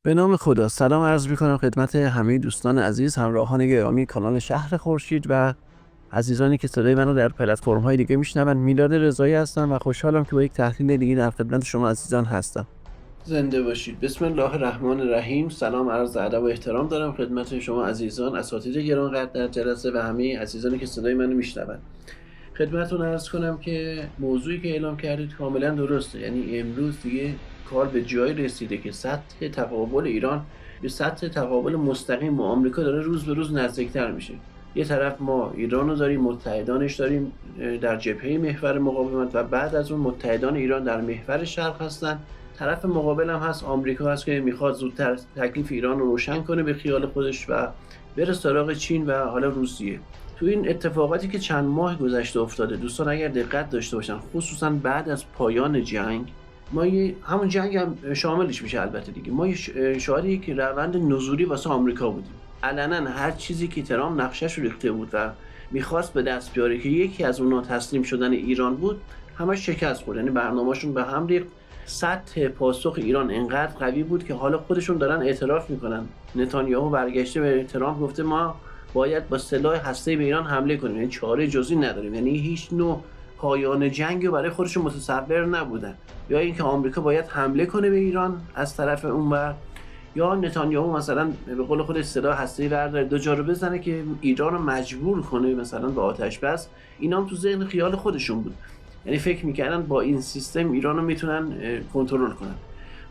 به نام خدا سلام عرض می‌کنم خدمت همه دوستان عزیز، همراهان گرامی کانال شهر خورشید و عزیزانی که صدای منو در پلتفرم‌های دیگه میشنون. میلاد رضایی هستم و خوشحالم که با یک تحلیل دیگه در خدمت شما عزیزان هستم. زنده باشید. بسم الله الرحمن الرحیم. سلام عرض ادب و احترام دارم خدمت شما عزیزان، اساتید گرامی‌قدر در جلسه و همه عزیزانی که صدای منو میشنون. خدمتتون عرض کنم که موضوعی که اعلام کردید کاملا درسته. یعنی امروز دیگه کار به جایی رسیده که سطح تقابل ایران به سطح تقابل مستقیم با آمریکا داره روز به روز نزدیکتر میشه. یه طرف ما ایران رو داریم، متحدانش داریم در جبهه محور مقاومت و بعد از اون متحدان ایران در محور شرق هستن. طرف مقابل هم هست آمریکا هست که میخواد زودتر تکلیف ایران رو روشن کنه به خیال خودش و بره سراغ چین و حالا روسیه. تو این اتفاقاتی که چند ماه گذشته افتاده دوستان اگر دقت داشته باشن، خصوصا بعد از پایان جنگ، ما همون جنگ هم شاملش میشه البته دیگه، ما شاهد یک روند نزولی واسه آمریکا بودیم. علنا هر چیزی که ترامپ نقشه‌اش رو ریخته بود و میخواست به دست بیاره که یکی از اونها تسلیم شدن ایران بود، همش شکست خورد. یعنی برنامه‌شون به هم ریخت. سطح پاسخ ایران انقدر قوی بود که حالا خودشون دارن اعتراف میکنن. نتانیاهو برگشته به ترامپ گفته ما باید با سلاح هسته‌ای به ایران حمله کنیم، یعنی چاره جزی نداریم. یعنی هیچ نوع پایان جنگی رو برای خودشون متصور نبودن. یا اینکه آمریکا باید حمله کنه به ایران از طرف اونور، یا نتانیاهو مثلا به قول خودش سلاح هسته‌ای برداره دو جا رو بزنه که ایران رو مجبور کنه مثلا به آتش بس. اینا هم تو ذهن خیال خودشون بود. یعنی فکر میکردن با این سیستم ایران رو میتونن کنترل کنن.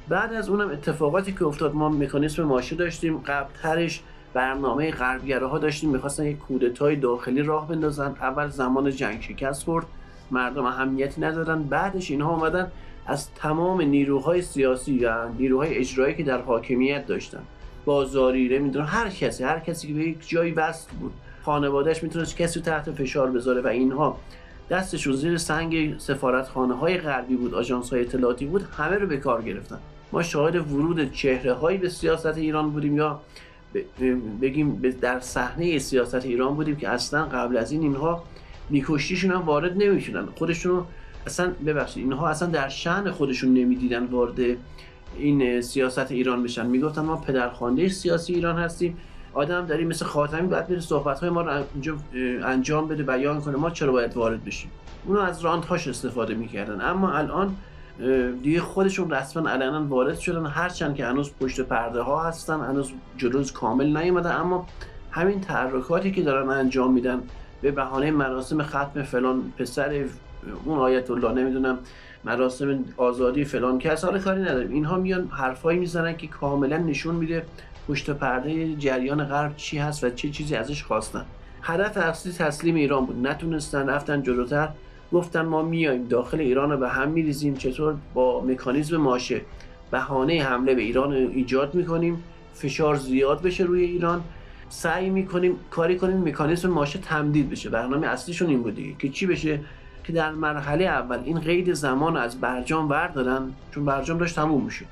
بعد از اونم اتفاقاتی که افتاد، ما مکانیزم ماشه داشتیم، قبل‌ترش برنامه غربگراها داشتیم، میخواستن یک کودتای داخلی راه بندازن. اول زمان جنگ شکست خورد، مردم اهمیتی ندادن. بعدش اینها اومدن از تمام نیروهای سیاسی و نیروهای اجرایی که در حاکمیت داشتن، بازاری، نمیدونم هر کسی که به یک جایی وصل بود، خانواده‌اش میتونست کسی تحت فشار بذاره و اینها دستشون زیر سنگ سفارتخانه‌های غربی بود، آژانس‌های اطلاعاتی بود، همه رو به کار گرفتن. ما شاهد ورود چهره‌هایی به سیاست ایران بودیم، یا بگیم در صحنه سیاست ایران بودیم که اصلا قبل از این اینها میکشتیشون هم وارد نمیشدن، خودشون اصلا اینها اصلا در شأن خودشون نمیدیدن وارد این سیاست ایران بشن. میگفتن ما پدرخوانده سیاسی ایران هستیم، آدم داریم مثل خاتمی باید بره صحبت‌های ما رو انجام بده، بیان کنه، ما چرا باید وارد بشیم. اونو از راندهاش استفاده میکردن. اما الان دیگه خودشون رسما علنا وارد شدن، هرچند که هنوز پشت پرده ها هستن، هنوز جلوش کامل نیومدن، اما همین تحرکاتی که دارن انجام میدن به بهانه مراسم ختم فلان پسر اون آیت الله، نمیدونم مراسم آزادی فلان کس، حالا کاری نداریم، اینها میان حرفایی میزنن که کاملا نشون میده پشت پرده جریان غرب چی هست و چه چیزی ازش خواستن. هدف اصلی تسلیم ایران بود، نتونستن، رفتن جلوتر، گفتن ما میایم داخل ایران رو به هم میریزیم، چطور با مکانیزم ماشه بهانه حمله به ایران ایجاد میکنیم، فشار زیاد بشه روی ایران، سعی میکنیم کاری کنیم مکانیزم ماشه تمدید بشه. برنامه اصلیشون این بودی که چی بشه، که در مرحله اول این قید زمان از برجام بردارن، چون برجام داشت تموم میشد،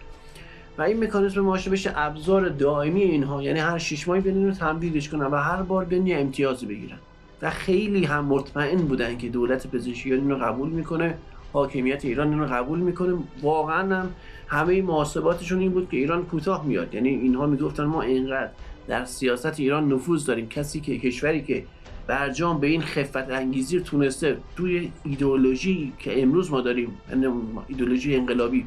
و این مکانیزم ماشه بشه ابزار دائمی اینها، یعنی هر 6 ماهی بنین رو تمدیدش کنن و هر بار بنین امتیازی بگیرن. و خیلی هم مطمئن بودن که دولت پزشکیان اینو قبول میکنه، حاکمیت ایران اینو قبول میکنه. واقعا هم همه محاسباتشون این بود که ایران کوتاه میاد. یعنی اینها میگفتن ما اینقدر در سیاست ایران نفوذ داریم، کشوری که برجام به این خفت انگیزی تونسته توی ایدئولوژی که امروز ما داریم، ایدئولوژی انقلابی،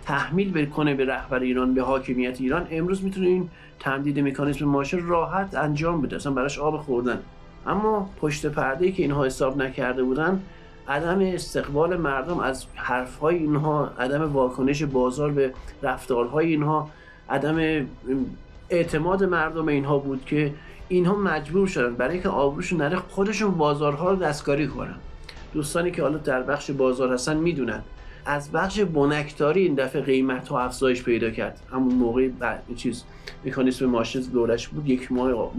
تحمیل بکنه به رهبر ایران، به حاکمیت ایران، امروز میتونه این تمدید مکانیزم ماشه راحت انجام بده، اصلا براش آب خوردن. اما پشت پرده‌ای که اینها حساب نکرده بودن، عدم استقبال مردم از حرفهای اینها، عدم واکنش بازار به رفتارهای اینها، عدم اعتماد مردم اینها بود که اینها مجبور شدن برای اینکه آبروشون نره خودشون بازارها رو دستکاری کنن. دوستانی که حالا در بخش بازار هستن میدونن از بخش بنکداری این دفعه قیمت ها افزایش پیدا کرد. همون موقع مکانیزم ماشه دورش بود، یک ماه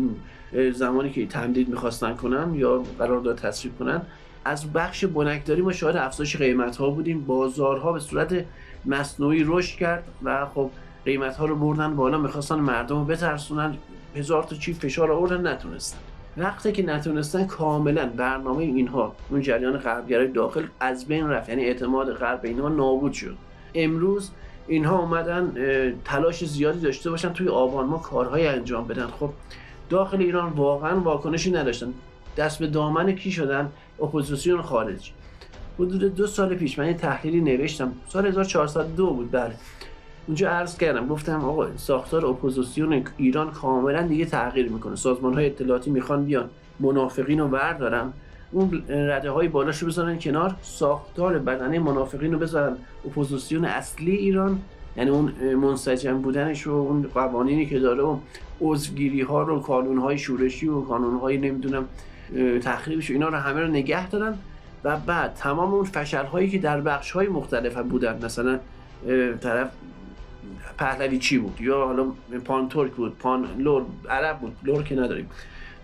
زمانی که تمدید میخواستن کنن یا قرارداد تصویب کنن، از بخش بنکداری ما شاهد افزایش قیمت ها بودیم. بازارها به صورت مصنوعی رشد کرد و خب قیمت ها رو بردن بالا، میخواستن مردم رو بترسونن، هزار تا چیز فشار آوردن، نتونستن. وقتی که نتونستن، کاملا برنامه اینها، اون جریان غربگرای داخل از بین رفت، یعنی اعتماد غرب به اینها نابود شد. امروز اینها اومدن تلاش زیادی داشته باشن توی آبان ماه کارهای انجام بدن. خب داخل ایران واقعا واکنشی نداشتن، دست به دامن کی شدن؟ اپوزیسیون خارجی. حدود 2 سال پیش من یه تحلیلی نوشتم، سال 1402 بود. بله اونجا عرض کردم، گفتم آقا ساختار اپوزیسیون ایران کاملا دیگه تغییر میکنه، سازمان‌های اطلاعاتی میخوان بیان منافقین رو بردارن، اون رده های بالاشو بذارن کنار، ساختار بدنه منافقین رو بذارن اپوزیسیون اصلی ایران، یعنی اون منسجم بودنش و اون قوانینی که داره و عضوگیری ها رو، قانون های شورشی و قانون های نمیدونم تخریبش، اینا رو همه رو نگه دارن و بعد تمام اون فشل هایی که در بخش های مختلف بودن، مثلا طرف پهلوی چی بود، یا حالا پان ترک بود، پان لور عرب بود، لور که نداریم،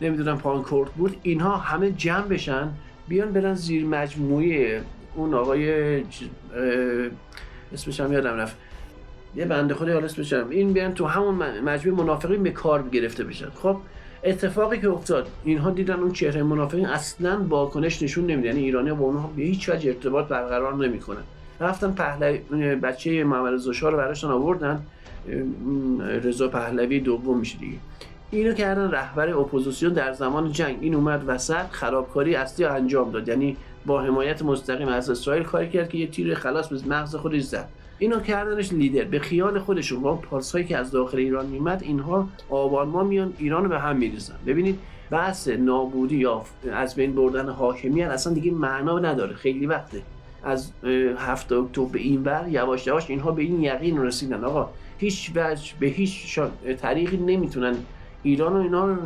نمیدونم پان کرد بود، اینها همه جمع بشن بیان برن زیر مجموعه اون آقای اسمش هم یادم رفت، یه بنده خدا حالا اسمش هم، این بیان تو همون مجموعه منافقین به کار گرفته بشن. خب اتفاقی که افتاد، اینها دیدن اون چهره منافقین اصلا واکنش نشون نمیدن، یعنی ایرانی‌ها با اونها به هیچ وجه ارتباط برقرار نمیکنن. رفتن پهلوی بچه محمد رضا شاه رو براشون آوردن، رضا پهلوی دوم میشه دیگه، اینو کردن رهبر اپوزیسیون در زمان جنگ. این اومد وسط خرابکاری اصلی انجام داد، یعنی با حمایت مستقیم از اسرائیل کاری کرد که یه تیر خلاص به مغز خودش زد. اینو کردنش لیدر به خیال خودشون، با پارسایی که از داخل ایران میمد، اینها آبان ما میان ایران رو به هم میریزن. ببینید بحث نابودی یا از بین بردن حاکمیت اصلا دیگه معنا نداره، خیلی وقته از 7 اکتبر به این ور یواش یواش اینها به این یقین رسیدن آقا هیچ وجه به هیچ طریقی نمیتونن ایران و اینا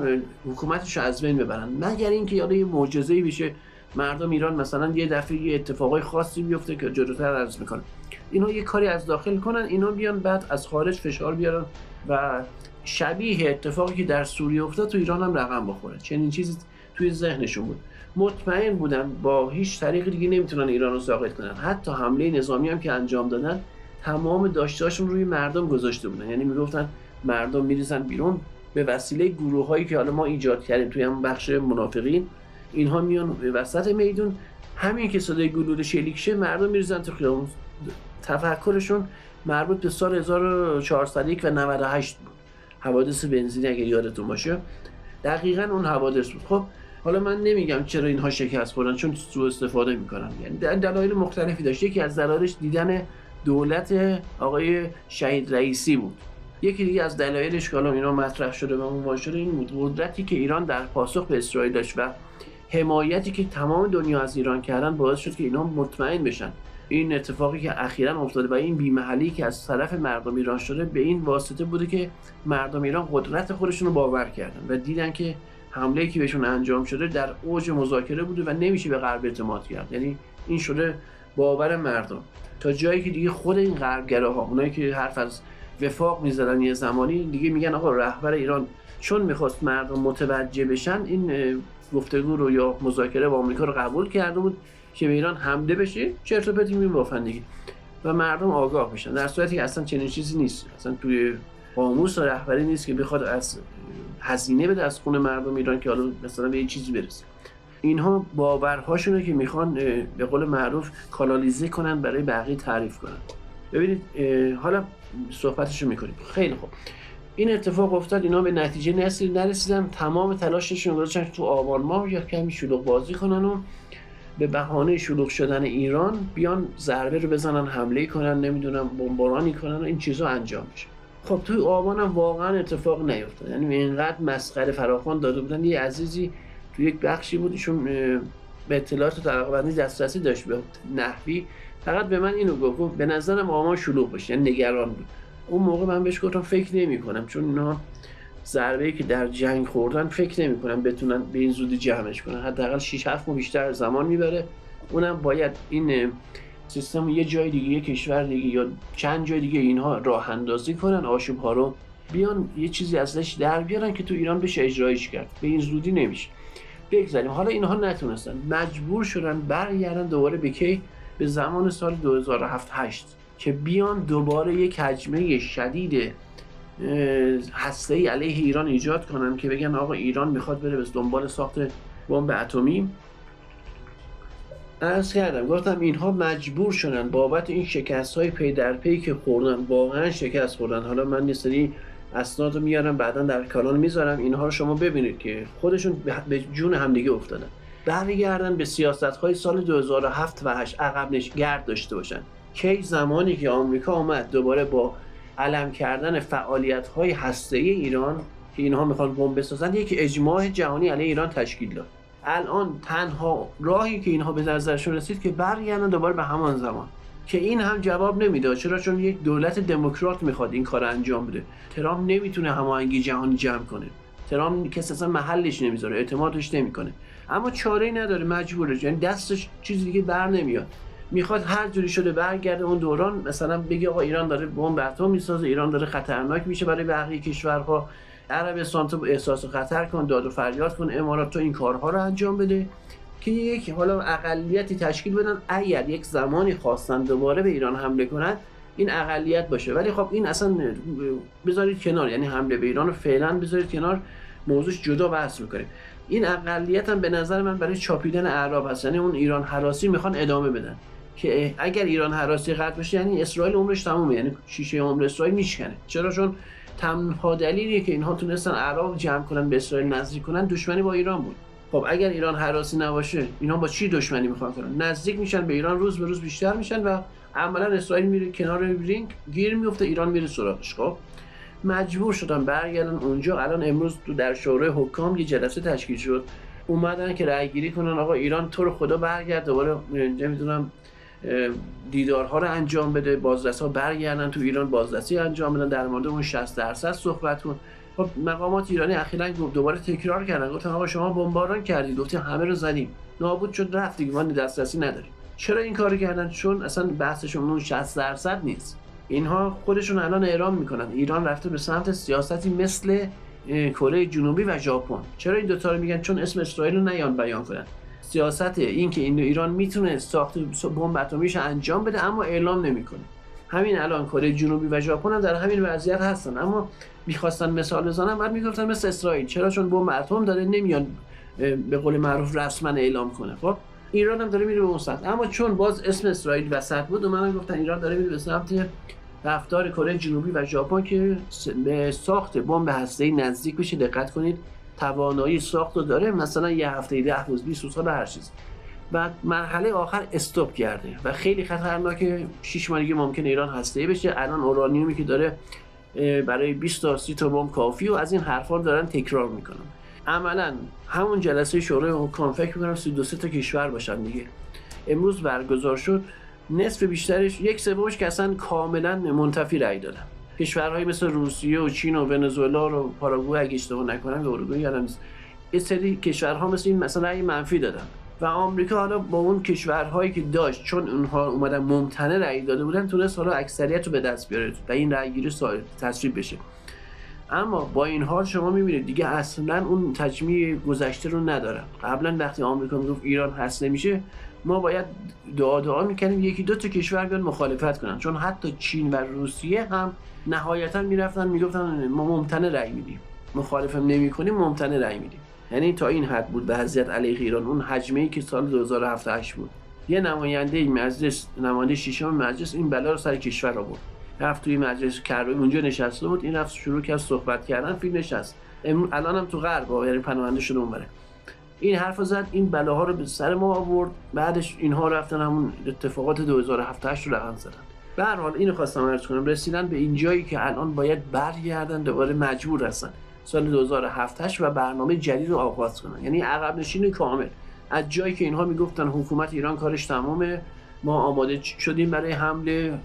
حکومتش رو از بین ببرن، مگر اینکه یه معجزه‌ای بشه، مردم ایران مثلا یه دفعه یه اتفاقای خاصی بیفته که جلوتر عرض میکنن، اینا یه کاری از داخل کنن، اینا بیان بعد از خارج فشار بیارن و شبیه اتفاقی که در سوریه افتاد تو ایران هم رقم بخوره. چنین چیزی توی ذهنشون بود، مطمئن بودن با هیچ طریق دیگه نمیتونن ایران رو ساقط کنن. حتی حمله نظامی هم که انجام دادن تمام داشتهاشون روی مردم گذاشته بودن، یعنی میگفتن مردم میریزن بیرون به وسیله گروه‌هایی که حالا ما ایجاد کردیم توی هم بخش منافقین، اینها میان وسط میدون، همین که صدای گلوله شلیک شه مردم میریزن تو خیابون. تفکرشون مربوط به سال 1401 و 98 بود، حوادث بنزینی اگه یادتون باشه، دقیقاً اون حوادث بود. خب حالا من نمیگم چرا اینها شکست خوردن، چون سوء استفاده میکنن، یعنی دلایل مختلفی داشت. یکی از دلایلش دیدن دولت آقای شهید رئیسی بود، یکی دیگه از دلایلش که الان اینا مطرح شده و عنوان شده این بود، قدرتی که ایران در پاسخ به اسرائیل داشت و حمایتی که تمام دنیا از ایران کردن باعث شد که اینا مطمئن بشن این اتفاقی که اخیراً افتاده و این بی‌محلی که از طرف مردم ایران شده به این واسطه بوده که مردم ایران قدرت خودشون رو باور کردن و دیدن که حمله‌ای که بهشون انجام شده در اوج مذاکره بوده و نمیشه به غرب اعتماد کرد. یعنی این شده باور مردم، تا جایی که دیگه خود این غربگراها، اونایی که حرف از وفاق می‌زدن یه زمانی، دیگه میگن آقا رهبر ایران چون می‌خواست مردم متوجه بشن این گفتگو رو یا مذاکره با آمریکا رو قبول کرده بود که به ایران حمله بشه، چرت و پرتی می‌بافن دیگه و مردم آگاه میشن، در صورتی که اصلا چنین چیزی نیست، اصلا توی قاموس رهبری نیست که بخواد از هزینه بده از خون مردم ایران که حالا مثلا به یه چیزی برسه. اینها باورهاشونه که میخوان به قول معروف کانالیزه کنن برای بقیه تعریف کنن. ببینید حالا صحبتشو میکنیم. خیلی خوب، این اتفاق افتاد، اینا به نتیجه نرسیدن، تمام تلاششون گذاشتن تو آبان ماه یا کمی شلوغ بازی کنن و به بهانه شلوغ شدن ایران بیان ضربه رو بزنن، حمله کنن، نمیدونم بمبارانی کنن و این چیزا انجام میشه. خب توی آبان هم واقعا اتفاق نیفتاد، یعنی اینقدر مسخره فراخوان داده بودن. یه عزیزی توی یک بخشی بود ایشون به اطلاعات و طبقه‌بندی دسترسی داشت به نحوی، فقط به من اینو گفت به نظرم آبان شلوغ بشه، یعنی نگران بود. اون موقع من بهش گفتم فکر نمی‌کنم، چون اینا ضربه‌ای که در جنگ خوردن فکر نمی‌کنم بتونن به این زودی جمعش کنن، حداقل 6-7 ماه بیشتر زمان میبره. اونم باید این سیستم یه جای دیگه، یه کشور دیگه یا چند جای دیگه اینها راه اندازی کنن، آشوب‌ها رو بیان یه چیزی ازش در بیارن که تو ایران بشه اجرایش کرد. به این زودی نمیشه. بگذاریم حالا اینها نتونستن، مجبور شدن برگردن دوباره به کی؟ به زمان سال 2007-8 که بیان دوباره یک هجمه شدید هسته‌ای علیه ایران ایجاد کنن که بگن آقا ایران میخواد بره به دنبال ساخت بمب اتمی. عرض کردم گفتم اینها مجبور شدن بابت این شکست‌های پی در پی که خوردن، واقعا شکست خوردن. حالا من یه سری اسناد رو میارم بعدا در کانال میذارم، اینها رو شما ببینید که خودشون به جون همدیگه افتادن. برگردن به سیاست‌های سال 2007 و 8 عقب نگرد داشته باشن. کی زمانی که آمریکا اومد دوباره با علم کردن فعالیت‌های هسته‌ای ایران که اینها میخوان بمب بسازن، یک اجماع جهانی علیه ایران تشکیل داد. الان تنها راهی که اینها به نظرشون رسید که برگردن دوباره به همان زمان، که این هم جواب نمیده. چرا؟ چون یک دولت دموکرات میخواد این کار انجام بده. ترامپ نمیتونه هماهنگی جهانی جمع کنه. ترامپ کسی اصلا محلش نمیذاره، اعتمادش نمیکنه. اما چاره‌ای نداره، مجبوره. یعنی دستش چیزی دیگه بر نمیاد. میخواد هر جوری شده برگرده اون دوران، مثلا بگه آقا ایران داره بمب اتم میسازه، ایران داره خطرناک میشه برای بقیه کشورها، عربستان تو احساس خطر کن، داد و فریاد کن، امارات تو این کارها رو انجام بده که یک حالا اقلیتی تشکیل بدن اگر یک زمانی خواستن دوباره به ایران حمله کنن این اقلیت باشه. ولی خب این اصلا بذارید کنار، یعنی حمله به ایران رو فعلا بذارید کنار، موضوعش جدا بحث می‌کنیم. این اقلیت هم به نظر من برای چاپیدن اعراب هست، یعنی اون ایران هراسی میخوان ادامه بدن که اگر ایران هراسی قطع بشه یعنی اسرائیل عمرش تمومه، یعنی شیشه عمر اسرائیل میشکنه. چرا؟ چون تنها دلیلی که اینها تونستن اعراب جمع کنن به اسرائیل نزدیک کنن دشمنی با ایران بود. خب اگر ایران هراسی نباشه اینا با چی دشمنی میخوان کنن؟ نزدیک میشن به ایران، روز به روز بیشتر میشن و عملا اسرائیل میره کنار رینگ گیر میفته، ایران میره سراغش. خب مجبور شدن برگردن اونجا. الان امروز تو در شورای حکام یه جلسه تشکیل شد، اومدن که رأی گیری کنن آقا ایران تو رو خدا برگرد دوباره، نمیدونم دیدارها رو انجام بده، بازرسا برگردن تو ایران بازرسی انجام بدن، در مورد اون 60% صحبت کن. خب مقامات ایرانی اخیراً دوباره تکرار کردن، گفتن آقا شما بمباران کردید، گفتیم همه رو زدیم، نابود شد رفت دیگه، ما دسترسی نداریم. چرا این کارو کردن؟ چون اصلا بحثشون اون 60% نیست. اینها خودشون الان اعلام میکنن ایران رفته به سمت سیاستی مثل کره جنوبی و ژاپن. چرا این دوتا رو میگن؟ چون اسم اسرائیل رو نیان بیان کنن. سیاست این که ایران میتونه ساخت بمب اتمیش انجام بده اما اعلام نمیکنه. همین الان کره جنوبی و ژاپن هم در همین وضعیت هستن، اما میخواستن مثال بزنن بعد میگفتن مثل اسرائیل. چرا؟ چون بمب اتم داره نمیان به قول معروف رسما اعلام کنه. خب ایران هم داره میره به اون سمت، اما چون باز اسم اسرائیل وسط بود اومدن گفتن ایران داره میره به سمت رفتار کره جنوبی و ژاپن که به ساخت بمب هسته‌ای نزدیک بشه. دقت کنید توانایی ساخت رو داره، مثلا یه هفته 10 روز 20 روز هر چیز. بعد مرحله آخر استاپ کرده و خیلی خطرناکه. 6 ماه دیگه ممکنه ایران هسته‌ای بشه. الان اورانیومی که داره برای 20 تا 30 تا بمب کافی و از این حرفا دارن تکرار میکنن. عملا همون جلسه شورای حکام فکر می‌کنم 32 تا کشور باشن دیگه امروز برگزار شد، نصف بیشترش، یک سومش که اصلا کاملا منتفی رأی دادن. کشورهایی مثل روسیه و چین و ونزوئلا و پاراگوئه اگه اشتباه نکنم، یا اروگوئه یادم نیست، یه سری کشورها مثل این مثلا رأی منفی دادن و آمریکا حالا با اون کشورهایی که داشت چون اونها اومدن ممتنع رأی داده بودن تونست حالا اکثریت رو به دست بیاره و این رأیگیری تصویب بشه. اما با این حال شما میبینید دیگه اصلا اون تجمیع گذشته رو ندارن. قبلا وقتی آمریکا میگفت ایران هست نمیشه، ما باید دعا میکنیم یکی دو تا کشور بیان مخالفت کنن، چون حتی چین و روسیه هم نهایتا میرفتن میگفتن ما ممتنع رأی میدیم، مخالفم نمیکنیم ممتنع رأی میدیم. یعنی تا این حد بود وضعیت علیه ایران. اون حجمه‌ای که سال 2007 بود، یه نماینده مجلس، نماینده ششم مجلس، این بلا رو سر کشور آورد، رفت توی مجلس کربی اونجا نشسته بود، این رفت شروع کرد صحبت کردن، فیلم نشست. الان هم تو غرب یعنی پناهنده شده اونوره، این حرفو زد، این بلاها رو به سر ما آورد. بعدش اینها رفتن همون اتفاقات 2007 رو رقم زدن. به هر حال اینو خواستم عرض کنم، رسیدن به این جایی که الان باید برگردن، دوباره مجبور هستن سال 2007 و برنامه جدید رو آغاز کنن، یعنی عقب نشینی کامل. از جایی که اینها میگفتن حکومت ایران کارش تمامه، ما آماده شدیم برای حمله،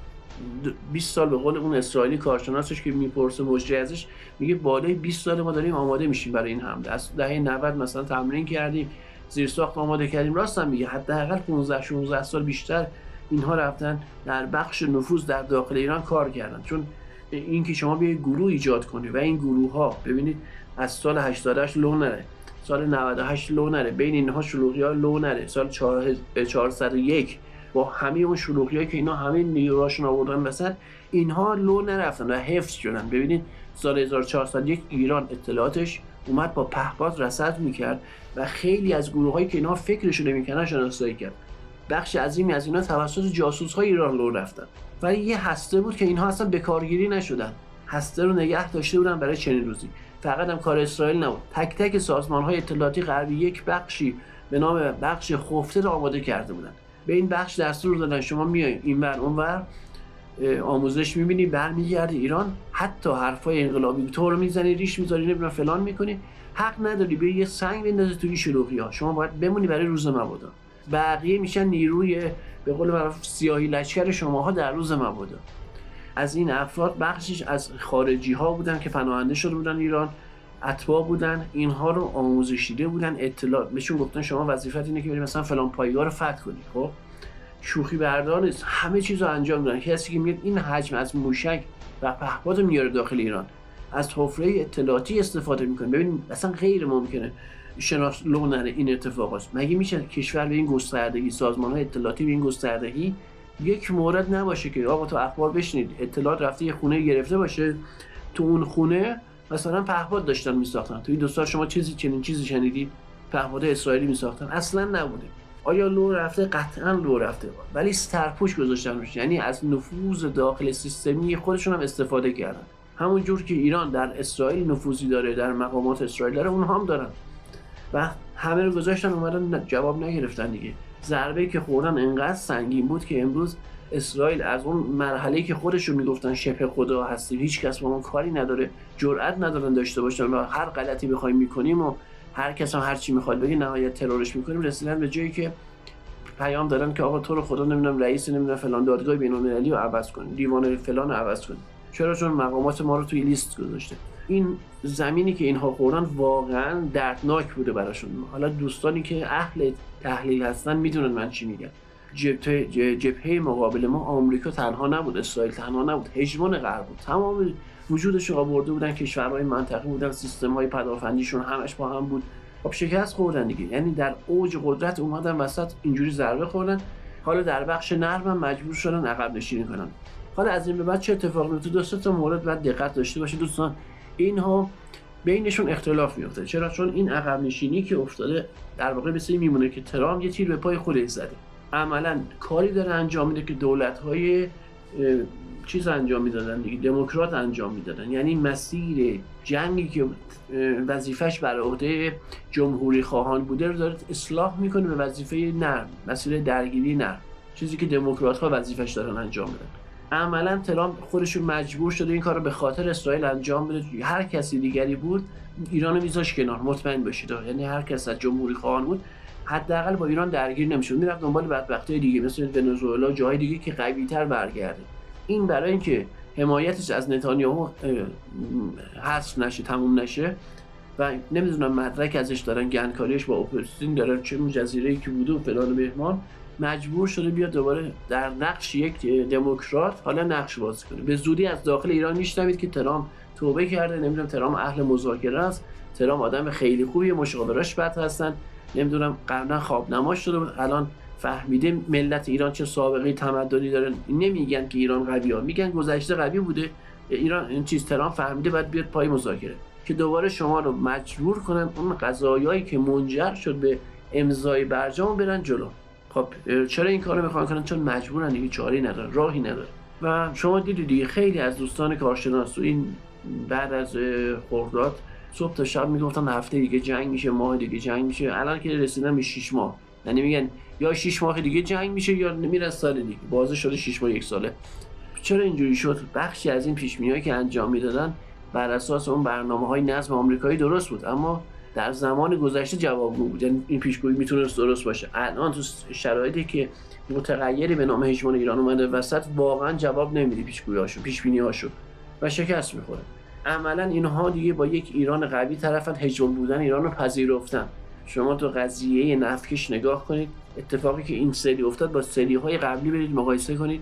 20 سال به قول اون اسرائیلی کارشناسش که میپرسه مجری ازش، میگه بالای 20 سال ما داریم آماده میشیم برای این حمله. از دهه 90 مثلا تمرین کردیم، زیرساخت آماده کردیم. راست هم میگه، حداقل 15 16 سال بیشتر اینها رفتن در بخش نفوذ در داخل ایران کار کردن. چون این که شما بیاید گروه ایجاد کنی و این گروه ها ببینید از سال 88 لو نره، سال 98 لو نره، بین اینها شلوغی‌ها لو نره، سال 401 با همه اون شلوغی‌هایی که اینا همه نیروهاشون آوردن وسط، اینها لو نرفتن و حفظ شدن. ببینید سال 1401 ایران اطلاعاتش اومد با پهپاد رصد میکرد و خیلی از گروه‌هایی که اینا فکرشو نمی‌کردن شناسایی کرد. بخش عظیمی از اینا توسط جاسوس‌های ایران لو رفتن، ولی یه هسته بود که اینها اصلا بکارگیری نشدن. هسته رو نگه داشته بودن برای چنین روزی. فقط هم کار اسرائیل نبود، تک تک سازمان‌های اطلاعاتی غربی یک بخشی به نام بخش خفته رو آماده کرده بودن. به این بخش دستور دادن شما میای اینور اونور آموزش می‌بینی، برمیگردی ایران، حتی حرفای انقلابی تو رو میزنی، ریش میذاری، نمیدونم فلان میکنی، حق نداری به یه سنگ بندازی توی شلوغی‌ها. شما باید بمونی برای روز مبادا. بقیه میشن نیروی به قول معروف سیاهی لشکر شماها در روز مبادا. از این افراد بخشش از خارجی ها بودن که پناهنده شده بودن ایران، اتباع بودن، اینها رو آموزش دیده بودن، اطلاع بهشون گفتن شما وظیفت اینه که برید مثلا فلان پایگاه رو فتح کنید. خب شوخی بردار نیست، همه چیز رو انجام میدن. کسی که میاد این حجم از موشک و پهپاد میاره داخل ایران، از حفره اطلاعاتی استفاده میکنه. ببین اصلا غیر ممکنه شناسلو نره این اتفاقات. مگه میشه کشور به این گستردگی، سازمان‌های اطلاعاتی به این گستردگی یک مورد نباشه که آقا تو اخبار بشنید اطلاعات رفته یه خونه گرفته باشه، تو اون خونه مثلا پهپاد داشتن میساختن؟ تو این 2 سال شما چنین چیزی شنیدید؟ پهپاد اسرائیلی میساختن؟ اصلا نبوده. آیا لو رفته؟ قطعا لو رفته، ولی سرپوش گذاشتن روش، یعنی از نفوذ داخل سیستمی خودشون هم استفاده کردن. همون جور که ایران در اسرائیل نفوذی داره، در مقامات اسرائیل داره، اونها هم دارن و همه رو گذاشتن اومدن جواب نگرفتن دیگه. ضربه‌ای که خوردن انقدر سنگین بود که امروز اسرائیل از اون مرحله‌ای که خودشون میگفتن شبه خدا هستیم، هیچ کس با ما کاری نداره، جرئت ندارن داشته باشن و هر غلطی بخوایم میکنیم و هر کس هم هر چی میخواد بگه نهایت ترورش میکنیم، رسیدن به جایی که پیام دادن که آقا تو رو خدا نمیدونم رئیس نمیدونم فلان دادگاه بین‌المللی رو عوض کن، دیوان فلان رو عوض کن. چرا؟ چون مقامات ما رو توی لیست گذاشته. این زمینی که اینها خوردن واقعا دردناک بوده براشون. حالا دوستانی که اهل تحلیل هستن میدونن من چی میگم. جبهه مقابل ما آمریکا تنها نبود، اسرائیل تنها نبود، هژمون غرب بود. تمام وجودش رو آورده بودن، کشورهای منطقه بودن، سیستم‌های پدافندیشون همش با هم بود. خب شکست خوردن دیگه، یعنی در اوج قدرت اومدن وسط اینجوری ضربه خوردن. حالا در بخش نرم هم مجبور شدن عقب نشینی کنن. حالا از این به بعد چه اتفاقی میفته؟ 2 تا مورد بعد دقت داشته باشید دوستان. اینها بینشون اختلاف میفته. چرا؟ چون این عقب نشینی که افتاده در واقع مثل این میمونه که ترامپ یه تیر به پای خودش زده. عملاً کاری داره انجام میده که دولت‌های چیز انجام میدادن دیگه، دموکرات انجام میدادن. یعنی مسیر جنگی که وظیفش بر عهده جمهوری خواهان بوده رو داره اصلاح میکنه به وظیفه نرم، مسیر درگیری نرم، چیزی که دموکرات‌ها وظیفش دارن انجام میدن. عملاً ترامپ خودش مجبور شده این کارو به خاطر اسرائیل انجام بده. هر کسی دیگری بود ایرانو میذاش کنار، مطمئن باشید. یعنی هر کس از جمهوری خواهان بود حداقل با ایران درگیر نمیشد، میرفت دنبال بدبختای دیگه مثل ونزوئلا، جای دیگه که قوی‌تر برگرده. این برای اینکه حمایتش از نتانیاهو حذف نشه، تموم نشه و نمیدونم مدرک ازش دارن، گندکاریش با اپوزیسیون داره، چه جزیره‌ای که بوده و فلان بهمان، مجبور شده بیاد دوباره در نقش یک دموکرات حالا نقش بازی کنه. به زودی از داخل ایران میشنوید که ترامپ توبه کرده، نمیدونم ترامپ اهل مذاکره است، ترامپ آدم خیلی خوبیه، مشاوراش بد هستن، نمیدونم قبلا خواب نماش شده بود، الان فهمیده ملت ایران چه سابقه تمدنی دارن. نمیگن که ایران قویه، میگن گذشته قوی بوده ایران. این چیز ترامپ فهمیده بعد بیاد پای مذاکره که دوباره شما رو مجبور کنن اون قضایایی که منجر شد به امضای برجام برن جلو. خب چرا این کارو میخوان کنن؟ چون مجبورن دیگه، چاره‌ای ندارن، راهی ندارن. و شما دیدید دیگه خیلی از دوستان کارشناس تو این بعد از خرداد صبح تا شب میگفتن هفته دیگه جنگ میشه، ماه دیگه جنگ میشه. الان که رسیدن به 6 ماه، یعنی میگن یا 6 ماه دیگه جنگ میشه یا میره سال دیگه، بازه شده 6 ماه 1 ساله. چرا اینجوری شد؟ بخشی از این پیش‌بینی‌هایی که انجام میدادن بر اساس اون برنامه‌های نظم آمریکایی درست بود، اما در زمان گذشته جوابگو بود. یعنی این پیشگویی میتونست درست باشه. الان تو شرایطی که متغیری به نام هژمون ایران اومده وسط، واقعا جواب نمیده پیشگویی‌هاشو، پیش‌بینی‌هاشو و شکست می‌خوره. عملاً اینها دیگه با یک ایران قوی طرفن، هژمون بودن ایران رو پذیرفتن. شما تو قضیه نفتکش نگاه کنید، اتفاقی که این سری افتاد با سری‌های قبلی برید مقایسه کنید.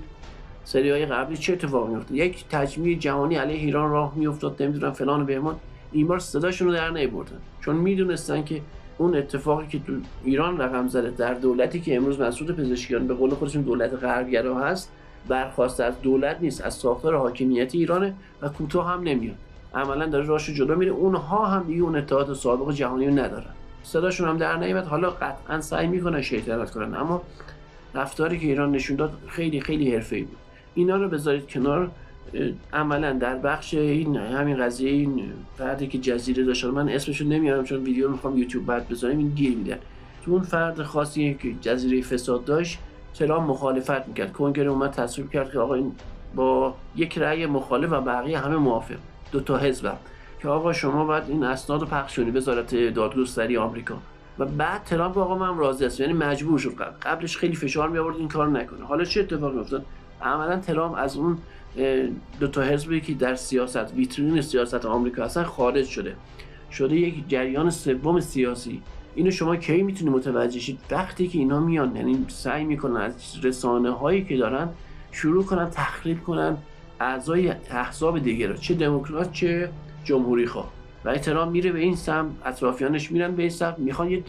سری‌های قبلی چه اتفاقی افتاد؟ یک تجمیع جهانی علیه ایران راه میافتاد، نمیدونم فلان و بهمان. این بار صداشون رو در نیاوردن، چون میدونستن که اون اتفاقی که تو ایران رقم زده در دولتی که امروز مسعود پزشکیان به قول خودشون دولت غربگرا هست، برخواست از دولت نیست، از ساختار حاکمیتی ایرانه و کوتاه هم نمیاد. عملاً داره راهشو جلو میره. اونها هم دیگه اون اتحاد سابق جهانی رو ندارن، صداشون هم در نیامد. حالا قطعاً سعی میکنن شیطنت کنن، اما رفتاری که ایران نشون داد خیلی خیلی حرفه‌ای بود. اینا رو بذارید کنار. عملا در بخش این همین قضیه، این فردی که جزیره داشت، من اسمشو نمیارم چون ویدیو میخوام یوتیوب بعد بذارم، این گیر میدن تو اون فرد خاصی که جزیره فساد داشت. ترامپ مخالفت میکرد، کنگره اومد تصویب کرد که آقا این با یک رأی مخالف و بقیه همه موافق، 2 حزب، که آقا شما باید این اسناد رو پخش کنید وزارت دادگستری آمریکا. و بعد ترامپ آقا من راضی است، یعنی مجبور شد. قبلش خیلی فشار می آورد این کار نکنه. حالا چه اتفاقی افتاد؟ عملا ترامپ از اون 2 حزبی که در سیاست، ویترین سیاست آمریکا هستن، خارج شده یک جریان سوم سیاسی. اینو شما کی میتونی متوجه شید؟ وقتی که اینا میان، یعنی سعی میکنن از رسانه هایی که دارن شروع کنن تخریب کنن اعضای احزاب دیگه رو، چه دموکرات چه جمهوری خواه. و احترام میره به این سمت، اطرافیانش میرن به این سمت، میخوان یه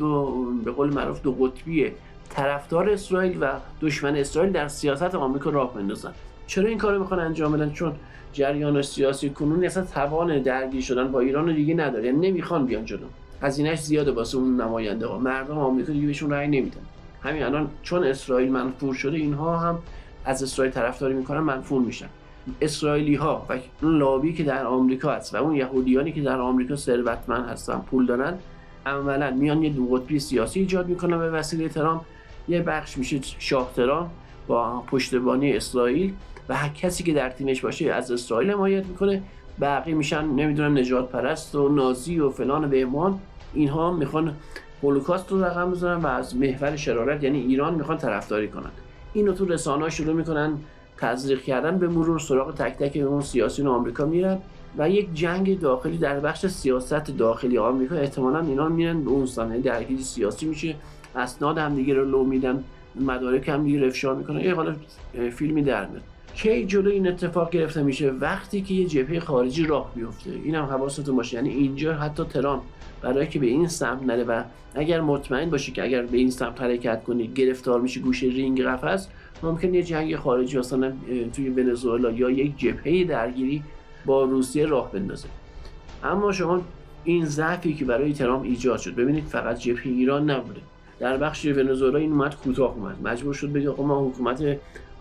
به قول معروف 2 قطبی، طرفدار اسرائیل و دشمن اسرائیل در سیاست آمریکا راه بندازن. چرا این کارو میخوان انجام بدن؟ چون جریان سیاسی کنونی اصلا توان درگیر شدن با ایران رو دیگه نداره، یعنی نمیخوان بیان جلو. هزینه‌اش زیاده واسه اون نماینده ها. مردم آمریکا دیگه بهشون رأی نمیدن. همین الان چون اسرائیل منفور شده، اینها هم از اسرائیل طرفداری میکنن، منفور میشن. اسرائیلی ها و اون لابی که در آمریکا هست و اون یهودیانی که در آمریکا ثروتمند هستن، پول دارن، عملاً میان یه 2 قطبی سیاسی ایجاد میکنن به وسیله ترامپ. یه بخش میشه شاه ترامپ با پشتیبانی اسرائیل و هر کسی که در تیمش باشه از اسرائیل حمایت میکنه، بقیه میشن نمیدونم نجات پرست و نازی و فلان و بهمان. اینها میخوان هولوکاست رو رقم بزنن و از محور شرارت یعنی ایران میخوان طرفداری کنن. اینو تو رسانه‌ها شروع میکنن تزریق کردن، به مرور سراغ تک تک اون سیاسیون آمریکا میرن و یک جنگ داخلی در بخش سیاست داخلی آمریکا احتمالاً اینا میرن به اون سمت، درگیری سیاسی میشه، اسناد هم دیگه رو لو میدن، مدارک هم دیگه افشا میکنن. یه حالا فیلمی در میاد. کی جلو این اتفاق گرفته میشه؟ وقتی که یه جبهه خارجی راه بیفته. اینم حواستون باشه، یعنی اینجا حتی ترامپ برای که به این سمت نره و اگر مطمئن باشی که اگر به این سمت حرکت کنی گرفتار میشی گوشه رینگ قفس، ممکنه یه جنگ خارجی مثلا توی ونزوئلا یا یک جبهه درگیری با روسیه راه بندازه. اما شما این ضعفی که برای ترامپ ایجاد شد، ببینید فقط جبهه ایران نبوده، در بخش ونزوئلا این کوتاه اومد، مجبور شد بگه آقا ما حکومت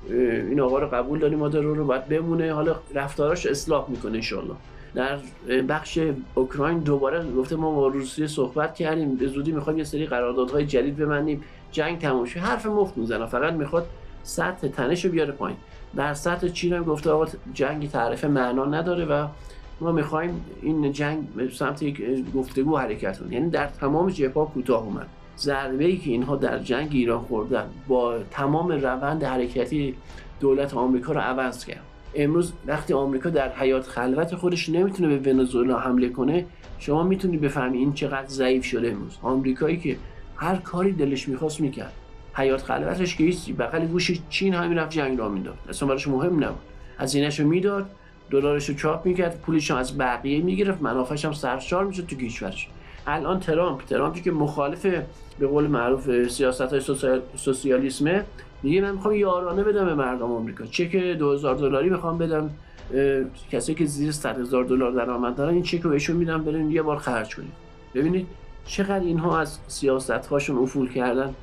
این آقا رو قبول داریم، مادرو رو باید بمونه، حالا رفتاراش اصلاح میکنه ان شاءالله. در بخش اوکراین دوباره گفته ما با روسیه صحبت کردیم، به زودی میخوایم یه سری قراردادهای جدید ببندیم، جنگ تموم شه. حرف مفت میزنه، فقط میخواد سطح تنش رو بیاره پایین. در سطح چین هم گفته آقا جنگی تعریف معنا نداره و ما میخوایم این جنگ به سمت یک گفتگو حرکت کنه. یعنی در تمام جبهه‌ها کوتاه اومد. ضربه‌ای که اینها در جنگ ایران خوردن با تمام روند حرکتی دولت آمریکا رو عوض کرد. امروز وقتی آمریکا در حیات خلوت خودش نمیتونه به ونزوئلا حمله کنه، شما میتونی بفهمی این چقدر ضعیف شده. امروز آمریکایی که هر کاری دلش میخواست میکرد، حیات خلوتش که هیچ، بغل گوش چین همین رفت جنگ را مینداخت، اصلا براش مهم نبود، هزینه‌شو میداد، دلارشو چاپ میکرد، پولش از بقیه میگرفت، منافعش هم سرشار میشد تو کشورش. الان ترامپی که مخالف به قول معروف سیاست‌های سوسیالیسمه، میگه من میخوام یارانه بدم به مردم آمریکا، چک $2000 میخوام بدم کسایی که زیر $100,000 درآمد دارن، این چک رو بهشون میدم برین یه بار خرج کنید. ببینید چقدر اینها از سیاست‌هاشون افول کردن.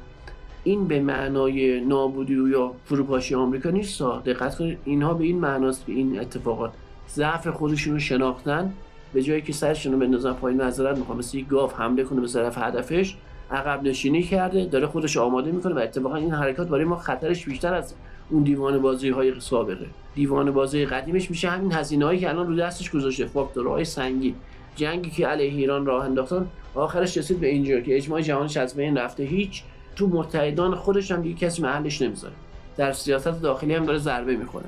این به معنای نابودی یا فروپاشی آمریکا نیست. دقت کنید، اینها به این معناست که این اتفاقات ضعف خودشون رو شناختن، به جایی که سرشون رو بندازن پایین نظارت میخوام مثل یک گاو حمله کنه به طرف هدفش، عقب نشینی کرده، داره خودش آماده میکنه و اتفاقا این حرکات برای ما خطرش بیشتر از اون دیوانه بازی‌های سابقه. دیوانه بازی قدیمش میشه همین هزینه‌هایی که الان رو دستش گذاشته، فاکتورهای سنگین. جنگی که علیه ایران راه انداختن آخرش رسید به اینجا که اجماع جهانیش از بین رفته، هیچ تو متحدان خودش هم دیگه کسی محلش نمیذاره، در سیاست داخلی هم داره ضربه میخوره.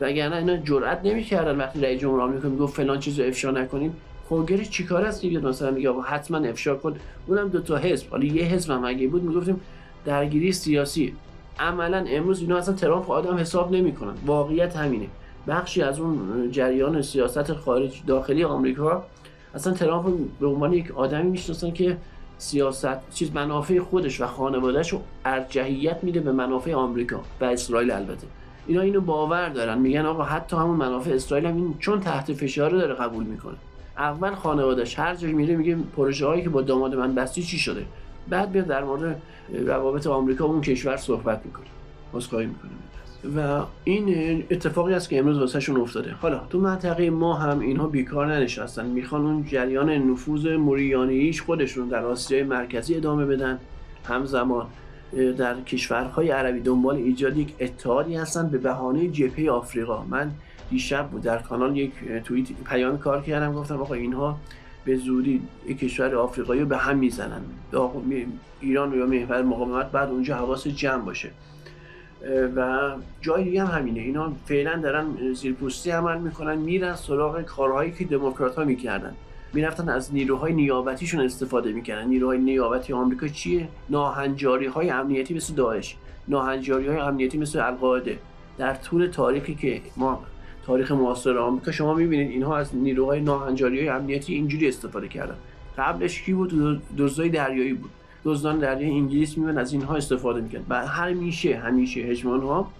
وگرنه اینا جرئت نمیکردن وقتی رئیس جمهور آمریکا میگفت فلان چیزو افشا نکنین، کنگره چیکار است دیگه مثلا میگه آقا حتما افشا کن، اونم 2 حزب، حالا یه حزب هم اگه بود میگفتیم درگیری سیاسی. عملا امروز اینا اصلا ترامپ آدم حساب نمیکنن، واقعیت همینه. بخشی از اون جریان سیاست خارج داخلی آمریکا اصلا ترامپ به عنوان یک آدمی میشناسن که سیاست منافع خودش و خانواده‌اش رو ارجحیت میده به منافع آمریکا و اسرائیل. البته اینا اینو باور دارن، میگن آقا حتی همون منافع اسرائیل هم این چون تحت فشار داره قبول میکنه. اول خانواده‌اش هر جایی میره میگه پروژه‌هایی که با داماد من بستی چی شده، بعد بیاد در مورد روابط آمریکا و اون کشور صحبت میکنه، عذرخواهی میکنه. و این اتفاقی است که امروز واسهشون افتاده. حالا تو منطقه ما هم اینها بیکار ننشستن، میخوان اون جریان نفوذ موریانیش خودشون در آسیای مرکزی ادامه بدن، همزمان در کشورهای عربی دنبال ایجاد یک اتحادی هستن به بهانه جبهه آفریقا. من دیشب بود در کانال یک توییت پیام کار کردم، گفتم آقا اینها به زودی یک کشور آفریقایی رو به هم میزنن، ایران یا محور مقاومت بعد اونجا حواس جمع باشه. و جای دیگه هم همینه، اینا فعلا دارن زیرپوستی عمل میکنن، میرن سراغ کارهایی که دموکرات‌ها میکردن، میرفتن از نیروهای نیابتیشون استفاده میکنن. نیروهای نیابتی آمریکا چیه؟ ناهنجاری‌های امنیتی مثل داعش، ناهنجاری‌های امنیتی مثل القاعده. در طول تاریخی که ما تاریخ معاصر آمریکا شما میبینید اینها از نیروهای ناهنجاری‌های امنیتی اینجوری استفاده کردن. قبلش کی بود؟ دزدای دریایی بود، دزدان دریایی انگلیس میمون از اینها استفاده میکنن. و همیشه هژمون‌ها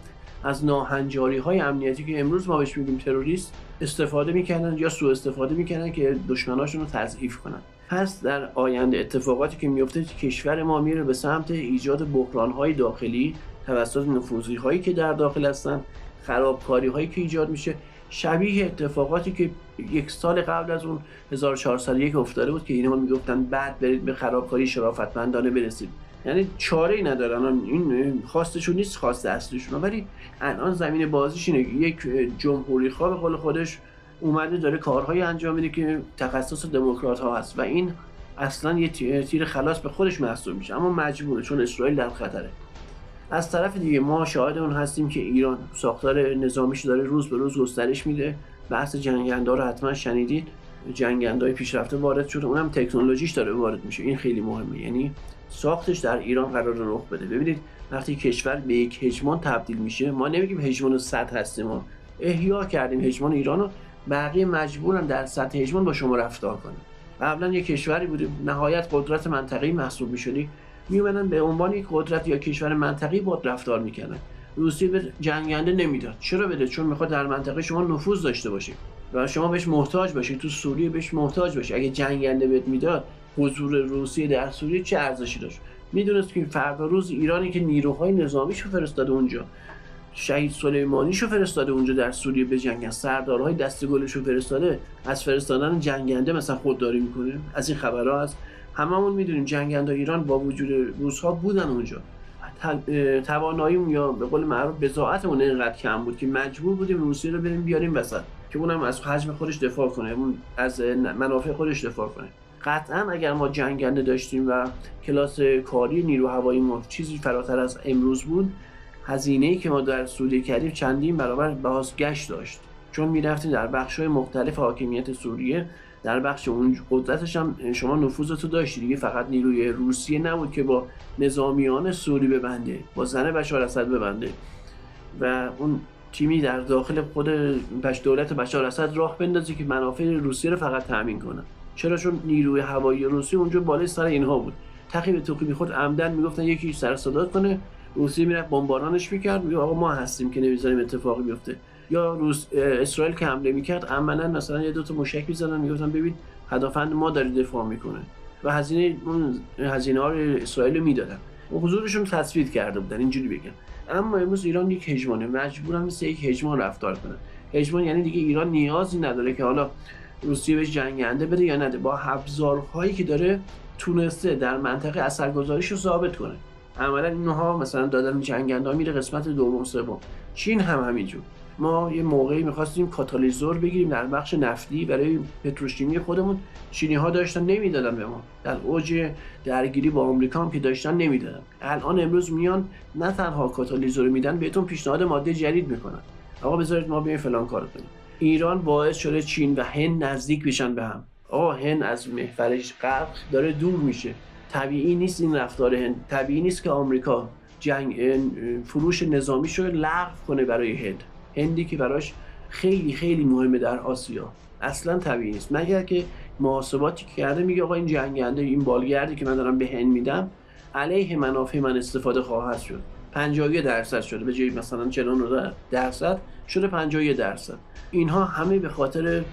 از ناهنجاری‌های امنیتی که امروز ما بهش میگیم تروریست استفاده میکنن یا سوء استفاده میکنن که دشمناشون رو تضعیف کنن. پس در آینده اتفاقاتی که میفته کشور ما میره به سمت ایجاد بحران‌های داخلی توسط نفوذی‌هایی که در داخل هستن، خرابکاری‌هایی که ایجاد میشه، شبیه اتفاقاتی که یک سال قبل از اون 1401 افتاده بود که اینا میگفتن بعد برید به خرابکاری شرافتمندانه برسید. یعنی چاره‌ای ندارن، این خواستشون نیست، خواست اصلیشون، ولی الان زمین بازیش اینه. یک جمهوری خواه به قول خودش اومده داره کارهایی انجام میده که تخصص دموکرات ها هست و این اصلا یه تیر خلاص به خودش محسوب میشه، اما مجبوره چون اسرائیل در خطره. از طرف دیگه ما شاهد اون هستیم که ایران ساختار نظامیش داره روز به روز گسترش میده. بحث جنگنده رو حتما شنیدید، جنگنده‌های پیشرفته وارد شده، اونم تکنولوژیش داره وارد میشه. این خیلی مهمه، یعنی ساختش در ایران قرار رخ بده. ببینید وقتی کشور به یک هژمون تبدیل میشه، ما نمیگیم هژمون 100 هستیم، ما احیا کردیم هژمون ایرانو، بقیه مجبورن در سطح هژمون با شما رفتار کنن. قبلا یک کشوری بوده نهایت قدرت منطقه‌ای محسوب میشدی، میومدن به عنوان یک قدرت یا کشور منطقه‌ای با رفتار میکنن. روسیه به جنگنده نمیداد. چرا بده؟ چون میخواد در منطقه شما نفوذ داشته باشه و شما بهش محتاج باشی. تو سوریه بهش محتاج باشی. اگه جنگنده بهت میداد، حضور روسیه در سوریه چه ارزشی داشت؟ میدونست که فردا روز ایرانی که نیروهای نظامیشو فرستاده اونجا، شهید سلیمانیشو فرستاده اونجا در سوریه به جنگ، سردارهای دستگلشو فرستاده، از فرستادن جنگنده مثلا خودداری میکنه. از این خبرها هست. هممون میدونیم جنگنده ایران با وجود روس‌ها بودن اونجا. تواناییمون یا به قول معروف بضاعتمون اینقدر کم بود که مجبور بودیم روسیه رو بریم بیاریم وسط که اونم از حجم خودش دفاع کنه، اون از منافع خودش دفاع کنه. قطعا اگر ما جنگنده داشتیم و کلاس کاری نیرو هوایی ما چیزی فراتر از امروز بود، هزینه‌ای که ما در سوریه کردیم چندین برابر بازگشت داشت، چون می‌رفتیم در بخش‌های مختلف حاکمیت سوریه، در بخش اون قدرتش هم شما نفوذتو داشتی دیگه. فقط نیروی روسیه نبود که با نظامیان سوری ببنده، با زن بشار اسد ببنده و اون تیمی در داخل خود دولت بشار اسد راه بندازه که منافع روسیه رو فقط تامین کنه. چرا؟ چون نیروی هوایی روسیه اونجا بالای سر اینها بود. تقریبا توقی میخورد عمدن میگفتن یکی سر صدا کنه، روسیه میرفت بمبارانش میکرد، میگه آقا ما هستیم که نمیذاریم اتفاقی بیفته. یا اسرائیل که حمله میکرد عملاً مثلا یه دو تا موشک میزدن، میگفتن ببین هدفمند ما داره دفاع میکنه و هزینه ها رو اسرائیل میدادن و حضورشون تثبیت کرده بودن، اینجوری بگم. اما امروز ایران یک هژمونه، مجبورن مثل یک هژمون رفتار کنه. هژمون یعنی دیگه ایران نیازی نداره که حالا روسیه بهش جنگنده بده یا نده، با ابزارهایی که داره تونسته در منطقه اثرگذاریش رو ثابت کنه. عملاً اینها مثلا دادن جنگنده ها میره قسمت دوم سوم. چین هم همینجور. ما یه موقعی می‌خواستیم کاتالیزور بگیریم در بخش نفتی برای پتروشیمی خودمون، چینی‌ها داشتن نمیدادن به ما. در اوج درگیری با آمریکا هم که داشتن نمیدادن. الان امروز میان نه تنها کاتالیزور میدن، بهتون پیشنهاد ماده جدید میکنن. آقا بذارید ما بیایم فلان کارو کنیم. ایران باعث شده چین و هند نزدیک بشن به هم. آقا هند از محورش غرب داره دور میشه. طبیعی نیست این رفتار هند. طبیعی نیست که آمریکا فروش نظامیشو لغو کنه برای هند. هندی که براش خیلی خیلی مهمه در آسیا. اصلا طبیعی نیست، مگر که محاسباتی که کرده میگه آقا این جنگنده، این بالگردی که من دارم به هند میدم علیه منافع من استفاده خواهد شد. 51% شده، به جای مثلا 49% شده 51%. اینها همه به خاطر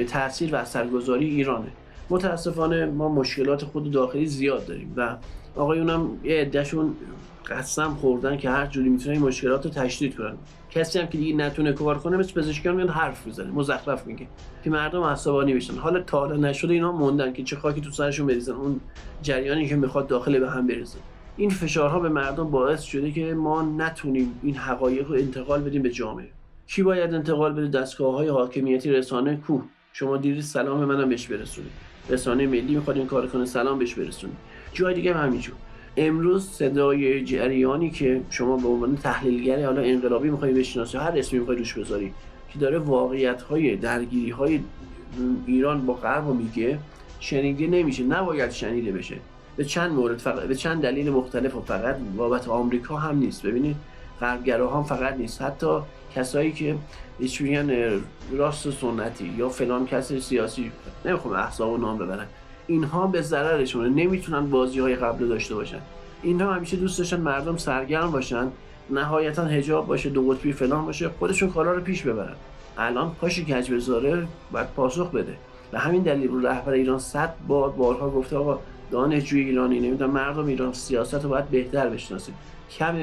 تاثیر و اثرگذاری ایرانه. متاسفانه ما مشکلات خود داخلی زیاد داریم و آقایونم یه عده‌شون قسم خوردن که هر جوری میتونن این مشکلات رو تشدید کنن. کسی هم که دیگه نتونه کار کنه مثل پزشکان میاد حرف میزنه، مزخرف میگه که مردم عصبانی بشن. حالا تا حالا نشده اینا موندن که چه خاکی تو سرشون بریزن، اون جریانی که میخواد داخل به هم بریزه. این فشارها به مردم باعث شده که ما نتونیم این حقایق رو انتقال بدیم به جامعه. کی باید انتقال بده؟ دستگاه‌های حاکمیتی، رسانه کو. شما دیدید سلام منم بهش برسونید. رسانه ملی میخواد این کار کنه، سلام بهش برسونید. جای دیگه هم همینجور. امروز صدای جریانی که شما به عنوان تحلیلگر حالا انقلابی میخوای بشناسی، هر اسمی میخوای روش بذاری، که داره واقعیت‌های درگیری‌های ایران با غرب رو میگه، شنیده نمیشه، نباید شنیده بشه. به چند مورد فقط، به چند دلیل مختلف، و فقط بابت آمریکا هم نیست. ببینید غربگراها هم فقط نیست، حتی کسایی که میگن راست سنتی یا فلان کس سیاسی، نمیخوام احزاب و نام ببرن، اینها به ضررشونه، نمیتونن بازی‌های قبل داشته باشن. اینها همیشه دوست داشتن مردم سرگرم باشن، نهایتا حجاب باشه، دو قطبی فلان باشه، خودشون کارا رو پیش ببرن. الان پاشی کج بذاره باید پاسخ بده. و همین دلیل رهبر ایران 100 بارها گفته آقا دانشجوی ایرانی، نمیدونم مردم ایران، سیاست رو باید بهتر بشناسید. کم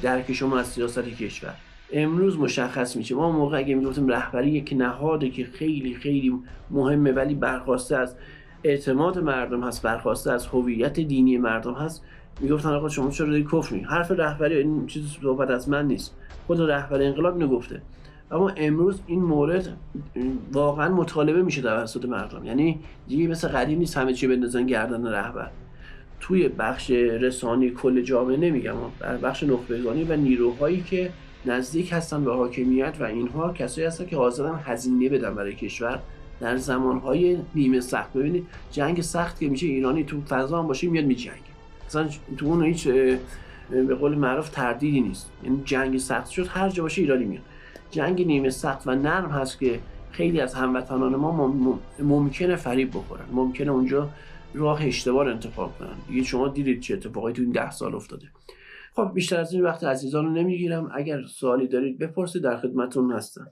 درک شما از سیاست کشور. امروز مشخص میشه. ما موقع اگه میگفتیم رهبری یک نهاده که خیلی خیلی مهمه ولی برخواسته از اعتماد مردم هست، برخواسته از هویت دینی مردم هست، میگفتن آقا شما چرا داری کفر میگی؟ حرف رهبری این چیز صحبت از من نیست، خود رهبر انقلاب اینو گفته. اما امروز این مورد واقعا مطالبه میشه توسط مردم. یعنی دیگه مثل قدیم نیست همه چی بندازن گردن رهبر. توی بخش رسانی کل جامعه نمیگم، در بخش نخبگانی و نیروهایی که نزدیک هستن به حاکمیت و اینها کسایی هستن که حاضرن هزینه بدن برای کشور در زمانهای نیمه سخت. ببینید جنگ سخت که میشه، ایرانی تو فضا هم باشه میاد میجنگه، اصلا تو اون هیچ به قول معروف تردیدی نیست. یعنی جنگ سخت شد هر جا باشه ایرانی میاد. جنگ نیمه سخت و نرم هست که خیلی از هموطنان ما ممکنه فریب بخورن، ممکنه اونجا راه اشتباه انتخاب کنن. دیگه شما دیدید چه اتفاقی تو این 10 سال افتاده. خب بیشتر از این وقت عزیزان رو نمیگیرم. اگر سوالی دارید بپرسید، در خدمتتون هستم.